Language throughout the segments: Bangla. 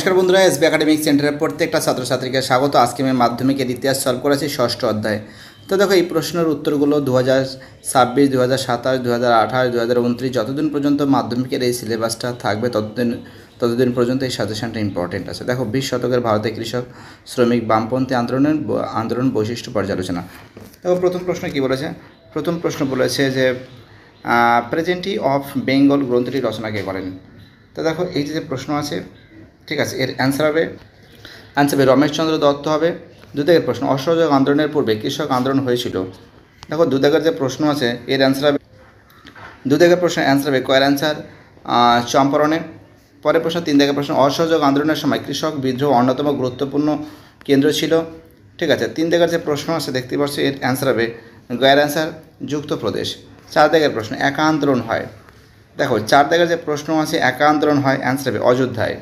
নমস্কার বন্ধুরা, এসবি একাডেমিক সেন্টারের প্রত্যেকটা ছাত্রছাত্রীকে স্বাগত। আজকে আমি মাধ্যমিকের ইতিহাস সলভ করেছি ষষ্ঠ অধ্যায়। তো দেখো, এই প্রশ্নের উত্তরগুলো 2026, 2027, 2028, 2029 যতদিন পর্যন্ত মাধ্যমিকের এই সিলেবাসটা থাকবে ততদিন পর্যন্ত এই সাজেশনটা ইম্পর্টেন্ট আছে। দেখো, 20 শতকের ভারতের কৃষক শ্রমিক বামপন্থী আন্দোলন বৈশিষ্ট্য পর্যালোচনা। দেখো, প্রথম প্রশ্ন কি বলেছে? প্রথম প্রশ্ন বলেছে যে প্রেজেন্টি অফ বেঙ্গল গ্রন্থটি রচনা কে করেন। তো দেখো, এই যে প্রশ্ন আছে, ঠিক আছে, এর অ্যান্সার হবে রমেশচন্দ্র দত্ত হবে। দুদাগের প্রশ্ন, অসহযোগ আন্দোলনের পূর্বে কৃষক আন্দোলন হয়েছিল। দেখো, দুদাগের যে প্রশ্ন আছে এর অ্যান্সার হবে, দুদাগের প্রশ্নের অ্যান্সার হবে কয়ের অ্যান্সার চম্পারণে। পরের প্রশ্ন, 3 দাগের প্রশ্ন, অসহযোগ আন্দোলনের সময় কৃষক বিদ্রোহ অন্যতম গুরুত্বপূর্ণ কেন্দ্র ছিল। ঠিক আছে, 3 দাগের যে প্রশ্ন আছে দেখতে পাচ্ছ, এর অ্যান্সার হবে গয়ের অ্যান্সার যুক্তপ্রদেশ। 4 দাগের প্রশ্ন, একা আন্দোলন হয়। দেখো, 4 দাগের যে প্রশ্ন আছে একা আন্দোলন হয়, অ্যান্সার হবে অযোধ্যায়।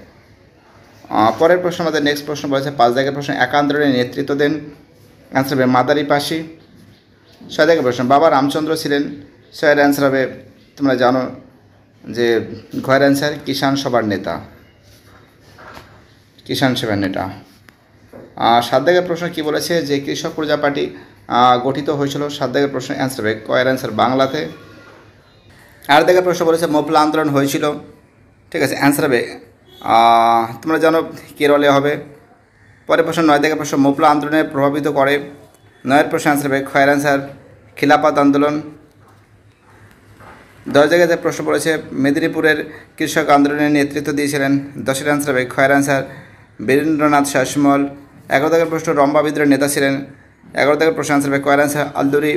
পরের প্রশ্ন আমাদের নেক্সট প্রশ্ন বলেছে 5 দাগের প্রশ্ন, একা আন্দোলনের নেতৃত্ব দেন, অ্যান্সার হবে মাদারিপাশি। 6 দাগের প্রশ্ন, বাবা রামচন্দ্র ছিলেন, এর অ্যান্সার হবে তোমরা জানো যে ঘয়ের অ্যান্সার কিষাণ সভার নেতা, কিষাণ সভার নেতা। 7 দাগের প্রশ্ন কি বলেছে যে কৃষক প্রজা পার্টি গঠিত হয়েছিল। 7 দাগের প্রশ্ন অ্যান্সার হবে কয়ের অ্যান্সার বাংলাতে। 8 দাগের প্রশ্ন বলেছে মোপলা আন্দোলন হয়েছিল, ঠিক আছে, অ্যান্সার হবে তোমরা জানো কেরলে হবে। পরের প্রশ্ন 9 দাগের প্রশ্ন, মোপলা আন্দোলনে প্রভাবিত করে। 9 প্রশ্ন অ্যান্সার হবে খয়ের অ্যান্সার খিলাফত আন্দোলন। 10 দাগের যে প্রশ্ন বলেছে মেদিনীপুরের কৃষক আন্দোলনের নেতৃত্ব দিয়েছিলেন। 10-এর অ্যান্সার হবে খয়ের অ্যান্সার বীরেন্দ্রনাথ শাসমল। 11 দাগের প্রশ্ন, রম্বা বিদ্রোহের নেতা ছিলেন। 11 দাগের প্রশ্ন অ্যান্সার হবে কয়ের অ্যান্সার আলদুরি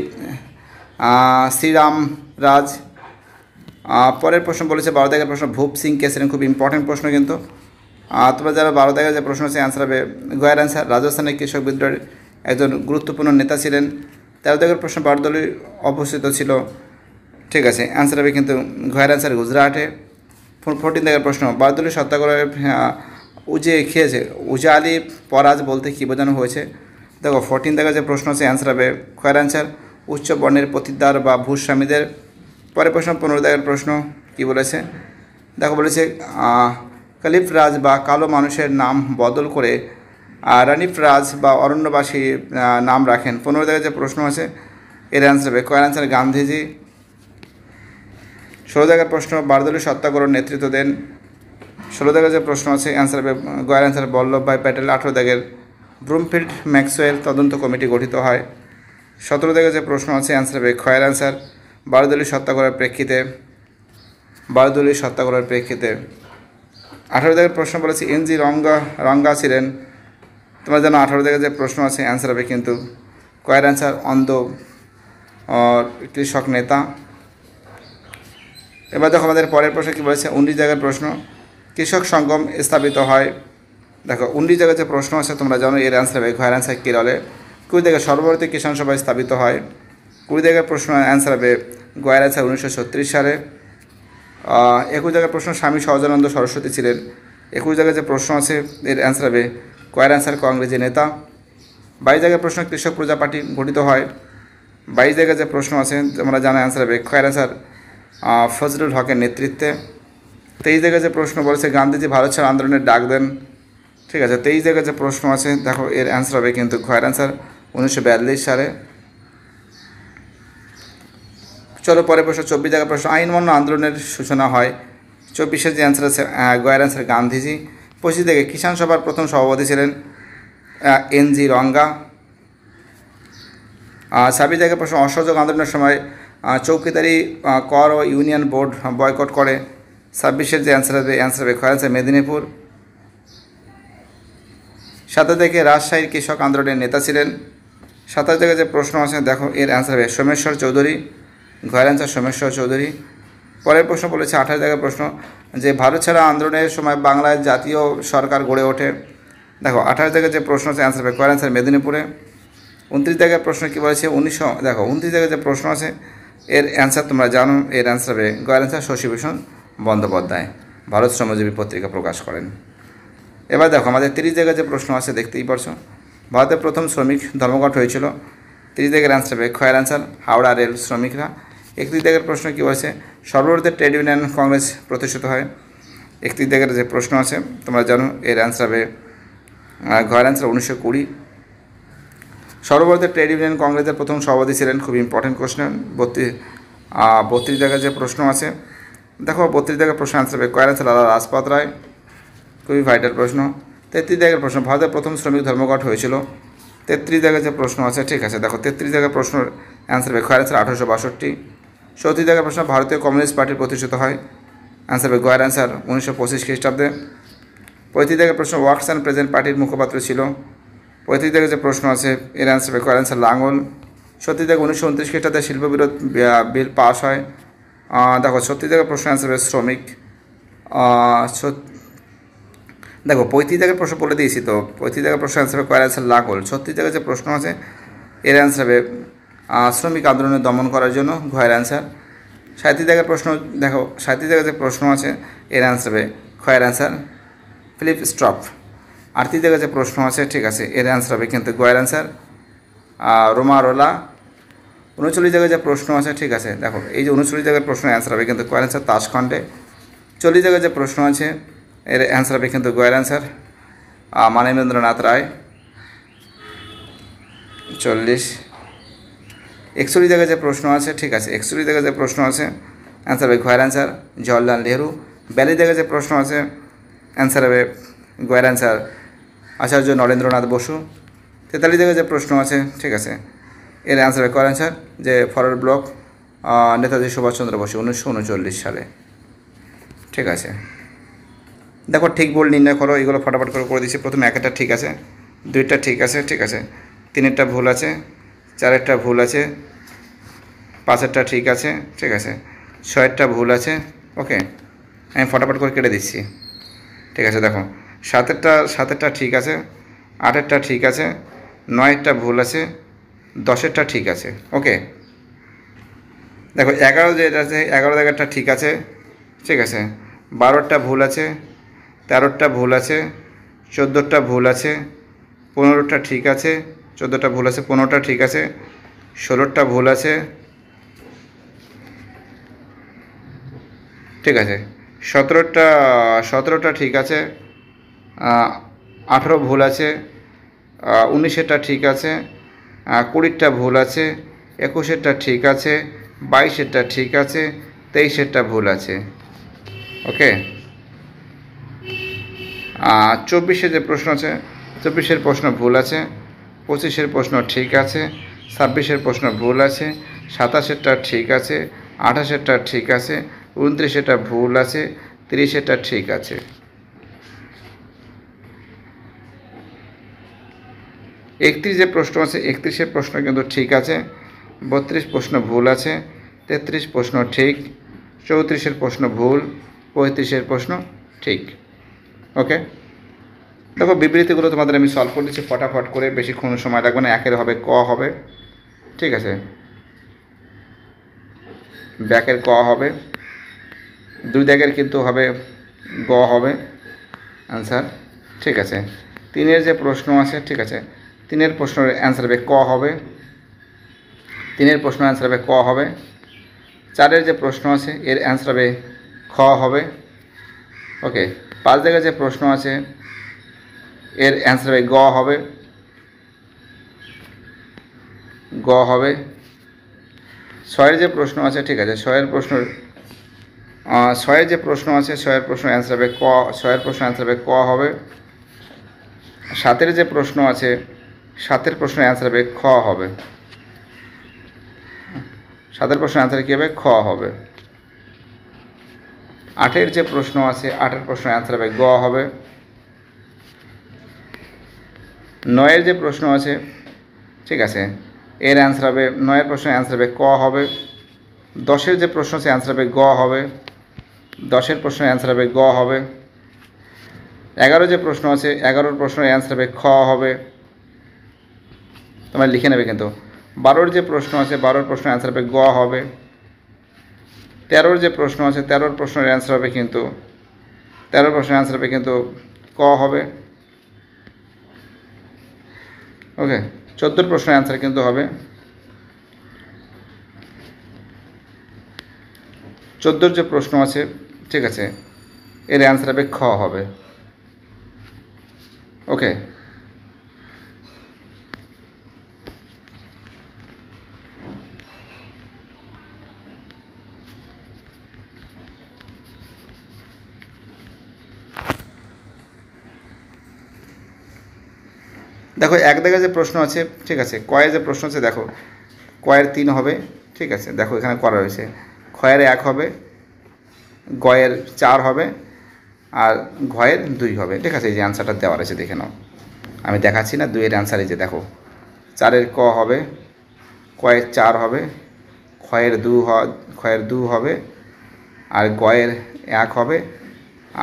শ্রীরাম রাজ। পরের প্রশ্ন বলেছে 12 দাগের প্রশ্ন, ভূপ সিং কে ছিলেন। খুব ইম্পর্টেন্ট প্রশ্ন কিন্তু। তোমরা যারা 12 দাগের যে প্রশ্ন আছে অ্যান্সার হবে গয়ের অ্যান্সার রাজস্থানের কৃষক বিদ্রোহের একজন গুরুত্বপূর্ণ নেতা ছিলেন। 13 দাগের প্রশ্ন, বারদলি অবস্থিত ছিল, ঠিক আছে, অ্যান্সার হবে কিন্তু গয়ের অ্যান্সার গুজরাটে। 14 দাগের প্রশ্ন, বারদলি সত্যাগ্রহের উজে খেয়েছে, উজালি পরাজ বলতে কী বোঝানো হয়েছে। দেখো, 14 দাগের যে প্রশ্ন আছে অ্যান্সার হবে গয়ের অ্যান্সার উচ্চ বর্ণের পতিদার বা ভূস্বামীদের। পরের প্রশ্ন 15 দাগের প্রশ্ন কি বলেছে? দেখো, বলেছে কালিফ রাজ বা কালো মানুষের নাম বদল করে রানিফ রাজ বা অরণ্যবাসী নাম রাখেন। 15 দাগের যে প্রশ্ন আছে এর অ্যান্সার হবে কয়ের অ্যান্সার গান্ধীজি। 16 দাগের প্রশ্ন, বারদলি সত্যাগ্রহ নেতৃত্ব দেন। 16 দাগের যে প্রশ্ন আছে অ্যান্সার হবে গয়ের অ্যান্সার বল্লভভাই প্যাটেল। 18 দাগের ব্রুমফিল্ড ম্যাক্সওয়েল তদন্ত কমিটি গঠিত হয়। 17 দাগের যে প্রশ্ন আছে অ্যান্সার হবে খয়ের অ্যান্সার বারদলি সত্যাগ্রহের প্রেক্ষিতে, বারদলি সত্যাগ্রহের প্রেক্ষিতে। 18 দাগের প্রশ্ন বলেছে এনজি রঙ্গা ছিলেন। তোমরা জানো 18 দাগের যে প্রশ্ন আছে অ্যান্সার হবে কিন্তু কয়ের অ্যান্সার অন্ধ কৃষক নেতা। এবার দেখো, আমাদের পরের প্রশ্ন কী বলেছে? 19 দাগের প্রশ্ন, কৃষক সঙ্গম স্থাপিত হয়। দেখো, 19 দাগের যে প্রশ্ন আছে তোমরা জানো এর অ্যান্সার হবে ঘয়ের অ্যান্সার কেরলে। 20 দাগের সর্বভারতীয় কিষাণ সভা স্থাপিত হয়। 20 দাগের প্রশ্ন অ্যান্সার হবে গয়ের অ্যান্সার 1936 সালে। 21 দাগের প্রশ্ন, স্বামী সহজানন্দ সরস্বতী ছিলেন। 21 দাগের যে প্রশ্ন আছে এর অ্যান্সার হবে কয়ের অ্যান্সার কংগ্রেসের নেতা। 22 দাগের প্রশ্ন, কৃষক প্রজা পার্টি গঠিত হয়। 22 দাগের যে প্রশ্ন আছে আমরা জানা অ্যান্সার হবে কয়ের অ্যান্সার ফজলুল হকের নেতৃত্বে। 23 দাগের যে প্রশ্ন বলেছে গান্ধীজি ভারত ছাড় আন্দোলনের ডাক দেন, ঠিক আছে। 23 দাগের যে প্রশ্ন আছে দেখো এর অ্যান্সার হবে কিন্তু ঘয়ের অ্যান্সার 1942 সালে। চলো পরে প্রশ্ন 24 দাগের প্রশ্ন, আইন অমান্য আন্দোলনের সূচনা হয়। 24-এর যে অ্যান্সার আছে গয়ের অ্যান্সার গান্ধীজি। 25 দাগে কিষাণ সভার প্রথম সভাপতি ছিলেন এনজি রঙ্গা। 26 দাগের প্রশ্ন, অসহযোগ আন্দোলনের সময় চৌকিদারি কর ও ইউনিয়ন বোর্ড বয়কট করে। 26-এর যে অ্যান্সার হবে খয়ের অ্যান্সার মেদিনীপুর। 27 দাগে রাজশাহীর কৃষক আন্দোলনের নেতা ছিলেন। 27 দাগে যে প্রশ্ন আছে দেখো এর অ্যান্সার হবে সোমেশ্বর চৌধুরী, ঘয়ের অ্যান্সার সোমেশ্বর চৌধুরী। পরের প্রশ্ন বলেছে 28 দাগের প্রশ্ন, যে ভারত ছাড়া আন্দোলনের সময় বাংলায় জাতীয় সরকার গড়ে ওঠে। দেখো, 28 দাগের যে প্রশ্ন আছে অ্যান্সার হবে কয়ের অ্যান্সার মেদিনীপুরে। 29 দাগের প্রশ্ন কী বলেছে 29 দাগের যে প্রশ্ন আছে এর অ্যান্সার তোমরা জানো, এর অ্যান্সার হবে গয়ের অ্যান্সার শশীভূষণ বন্দ্যোপাধ্যায়, ভারত শ্রমজীবী পত্রিকা প্রকাশ করেন। এবার দেখো, আমাদের 30 দাগের যে প্রশ্ন আছে দেখতেই পারছো, ভারতের প্রথম শ্রমিক ধর্মঘট হয়েছিল। 30 দাগের অ্যান্সার হবে খয়ের অ্যান্সার হাওড়া রেল শ্রমিকরা। 31 দাগের প্রশ্ন কী বলেছে সর্বভারতীয় ট্রেড ইউনিয়ন কংগ্রেস প্রতিষ্ঠিত হয়। 31 দাগের যে প্রশ্ন আছে তোমরা জানো, এর অ্যান্সার হবে ঘয়ের অ্যান্সার 1920। সর্বভারতীয় ট্রেড ইউনিয়ন কংগ্রেসের প্রথম সভাপতি ছিলেন, খুব ইম্পর্টেন্ট কোশ্চেন। 32 দাগের যে প্রশ্ন আছে দেখো, 32 দাগের প্রশ্ন অ্যান্সার হবে কয়ের অ্যান্সার লালা লাজপত রায়, খুবই ভাইটাল প্রশ্ন। 33 দাগের প্রশ্ন, ভারতের প্রথম শ্রমিক ধর্মঘট হয়েছিল। 33 দাগের যে প্রশ্ন আছে, ঠিক আছে, দেখো 33 দাগের প্রশ্নের অ্যান্সার হবে খয়ের অ্যান্সার 1862। 34 দাগের প্রশ্ন, ভারতীয় কমিউনিস্ট পার্টি প্রতিষ্ঠিত হয়, অ্যান্সার হবে গয়ের অ্যান্সার 1925 খ্রিস্টাব্দে। 35 দাগের প্রশ্ন, ওয়ার্কস অ্যান্ড প্রেজেন্ট পার্টির মুখপাত্র ছিল। 35 দাগের যে প্রশ্ন আছে এর অ্যান্সার হবে গয়ের অ্যান্সার লাঙ্গল। 36 দাগে 1929 খ্রিস্টাব্দে শিল্প বিরোধ বিল পাস হয়। দেখো 36 দাগের প্রশ্ন অ্যান্সার হবে শ্রমিক। দেখো 35 দাগের প্রশ্ন বলে দিয়েছি, তো 35 দাগের প্রশ্ন অ্যান্সার হবে কয়ের অ্যান্সার লাঙ্গল। 36 দাগের যে প্রশ্ন আছে এর অ্যান্সার হবে শ্রমিক আন্দোলনের দমন করার জন্য, ঘয়ের অ্যান্সার। 37 দাগের প্রশ্ন, দেখো 37 দাগের যে প্রশ্ন আছে এর অ্যান্সার হবে খয়ের অ্যান্সার ফিলিপ স্ট্রপ। 38 দাগের যে প্রশ্ন আছে, ঠিক আছে, এর অ্যান্সার হবে কিন্তু গয়ের অ্যান্সার রোমারোলা। 39 দাগের যে প্রশ্ন আছে, ঠিক আছে, দেখো এই যে 39 দাগের প্রশ্নের অ্যান্সার হবে কিন্তু গয়ের অ্যান্সার তাসখণ্ডে। 40 দাগের যে প্রশ্ন আছে এর অ্যান্সার হবে কিন্তু গয়ের অ্যান্সার মানবেন্দ্রনাথ রায়। 40। 41 দাগের যে প্রশ্ন আছে, ঠিক আছে, 41 দাগের যে প্রশ্ন আছে অ্যান্সার হবে ঘয়ের অ্যান্সার জওহরলাল নেহরু। 42 দাগের যে প্রশ্ন আছে অ্যান্সার হবে গয়ের অ্যান্সার আচার্য নরেন্দ্রনাথ বসু। 43 দাগের যে প্রশ্ন আছে, ঠিক আছে, এর অ্যান্সার হবে গয়ের অ্যান্সার যে ফরওয়ার্ড ব্লক নেতাজি সুভাষচন্দ্র বসু 1939 সালে। ঠিক আছে, দেখো ঠিক ভুল নির্ণয় করো, এগুলো ফটাফট করে দিচ্ছি। প্রথমে একটা ঠিক আছে, 2টা ঠিক আছে, ঠিক আছে, 3টা ভুল আছে, 4টা ভুল আছে, 5টা ঠিক আছে, ঠিক আছে, 6টা ভুল আছে। ওকে, আমি ফটাফট করে কেটে দিচ্ছি। ঠিক আছে, দেখো 7টা ঠিক আছে, 8টা ঠিক আছে, 9টা ভুল আছে, 10টা ঠিক আছে। ওকে, দেখো 11 যেটা আছে 11 জায়গাটা ঠিক আছে, ঠিক আছে, 12টা ভুল আছে, 13টা ভুল আছে, 14টা ভুল আছে, 15টা ঠিক আছে, 14টা ভুল আছে, 15টা ঠিক আছে, 16টা ভুল আছে, ঠিক আছে, 17টা ঠিক আছে, 18 ভুল আছে, 19টা ঠিক আছে, 20টা ভুল আছে, 21টা ঠিক আছে, 22টা ঠিক আছে, 23টা ভুল আছে। ওকে, 24 যে প্রশ্ন আছে 24 প্রশ্ন ভুল আছে, 25 প্রশ্ন ঠিক আছে, 26 প্রশ্ন ভুল আছে, 27টা ঠিক আছে, 28টা ঠিক আছে, 29টা ভুল আছে, 30টা ঠিক আছে। 31 যে প্রশ্ন আছে 31 প্রশ্ন কিন্তু ঠিক আছে, 32 প্রশ্ন ভুল আছে, 33 প্রশ্ন ঠিক, 34 প্রশ্ন ভুল, 35 প্রশ্ন ঠিক। ওকে, দেখো বিবৃতিগুলো তোমাদের আমি সলভ করে দিচ্ছি ফটাফট করে, বেশিক্ষণ সময় লাগবে না। 1 হবে ক হবে, ঠিক আছে, ব্যাকের ক হবে, 2 দাগের কিন্তু হবে গ হবে অ্যান্সার। ঠিক আছে, 3 যে প্রশ্ন আছে, ঠিক আছে, 3 প্রশ্নের অ্যান্সার হবে ক হবে, 3 প্রশ্ন অ্যান্সার হবে ক হবে। 4 যে প্রশ্ন আছে এর অ্যান্সার হবে খ হবে। ওকে, 5 জায়গায় যে প্রশ্ন আছে এর অ্যান্সার হবে গ হবে, গ হবে। 6 যে প্রশ্ন আছে, ঠিক আছে, 6 প্রশ্ন 6 যে প্রশ্ন আছে 6 প্রশ্ন অ্যান্সার হবে ক, 6 প্রশ্ন অ্যান্সার হবে ক হবে। 7 যে প্রশ্ন আছে 7 প্রশ্ন অ্যান্সার হবে খ হবে, 7 প্রশ্ন অ্যান্সার কী হবে খ হবে। 8 যে প্রশ্ন আছে 8 প্রশ্ন অ্যান্সার হবে গ হবে। 9 যে প্রশ্ন আছে, ঠিক আছে, এর অ্যান্সার হবে 9 প্রশ্নের অ্যান্সার হবে ক হবে। 10 যে প্রশ্ন আছে অ্যান্সার হবে গ হবে, 10 প্রশ্নের অ্যান্সার হবে গ হবে। 11 যে প্রশ্ন আছে 11 প্রশ্নের অ্যান্সার হবে খ হবে, তোমরা লিখে নেবে কিন্তু। 12 যে প্রশ্ন আছে 12 প্রশ্নের অ্যান্সার হবে গ হবে। 13 যে প্রশ্ন আছে 13 প্রশ্নের অ্যান্সার হবে কিন্তু 13 প্রশ্নের অ্যান্সার হবে কিন্তু ক হবে। ওকে, 14 প্রশ্নের অ্যান্সার কিন্তু হবে 14 যে প্রশ্ন আছে, ঠিক আছে, এর অ্যান্সার হবে খ হবে। ওকে, দেখো এক দাগে যে প্রশ্ন আছে, ঠিক আছে, কয়ের যে প্রশ্ন আছে দেখো, কয়ের 3 হবে, ঠিক আছে, দেখো এখানে করা রয়েছে, ক্ষয়ের 1 হবে, গয়ের 4 হবে, আর ঘয়ের 2 হবে, ঠিক আছে। এই যে অ্যান্সারটা দেওয়া রয়েছে দেখে নাও, আমি দেখাচ্ছি না, 2 এর অ্যান্সার এই যে দেখো, 4-এর ক হবে, কয়ের 4 হবে, ক্ষয়ের 2 হবে, আর গয়ের 1 হবে,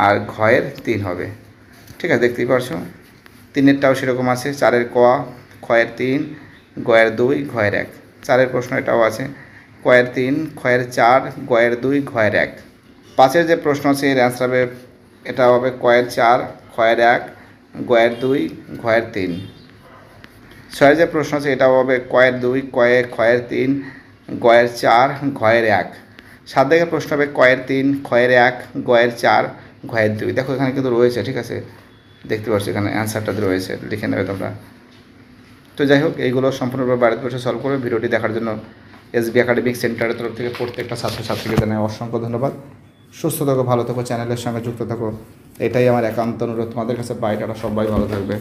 আর ঘয়ের 3 হবে, ঠিক আছে, দেখতেই পারছো। 3-এরটাও সেরকম আছে, 4-এর ক, ক্ষয়ের 3, গয়ের 2, ঘয়ের 1। 4-এর প্রশ্ন এটাও আছে, কয়ের 3, ক্ষয়ের 4, গয়ের 2, ঘয়ের 1। 5-এর যে প্রশ্ন আছে এর অ্যান্সার হবে, এটা হবে কয়ের 4, ক্ষয়ের 1, গয়ের 2, ঘয়ের 3। 6-এর যে প্রশ্ন আছে এটাও হবে কয়ের 2, ক্ষয়ের 3, গয়ের 4, ঘয়ের 1। 7-এর প্রশ্ন হবে কয়ের 3, ক্ষয়ের 1, গয়ের 4, ঘয়ের 2। দেখো এখানে কিন্তু রয়েছে, ঠিক আছে, দেখতে পাচ্ছ এখানে অ্যান্সারটা রয়েছে, লিখে নেবে তোমরা। তো যাই হোক, এইগুলো সম্পূর্ণভাবে বাড়িতে বসে সলভ করে। ভিডিওটি দেখার জন্য এসবি একাডেমিক সেন্টারের তরফ থেকে প্রত্যেকটা ছাত্রছাত্রীকে জানাই অসংখ্য ধন্যবাদ। সুস্থ থাকো, ভালো থাকো, চ্যানেলের সঙ্গে যুক্ত থাকো, এটাই আমার একান্ত অনুরোধ তোমাদের কাছে। বাইরেটা সবাই ভালো থাকবে।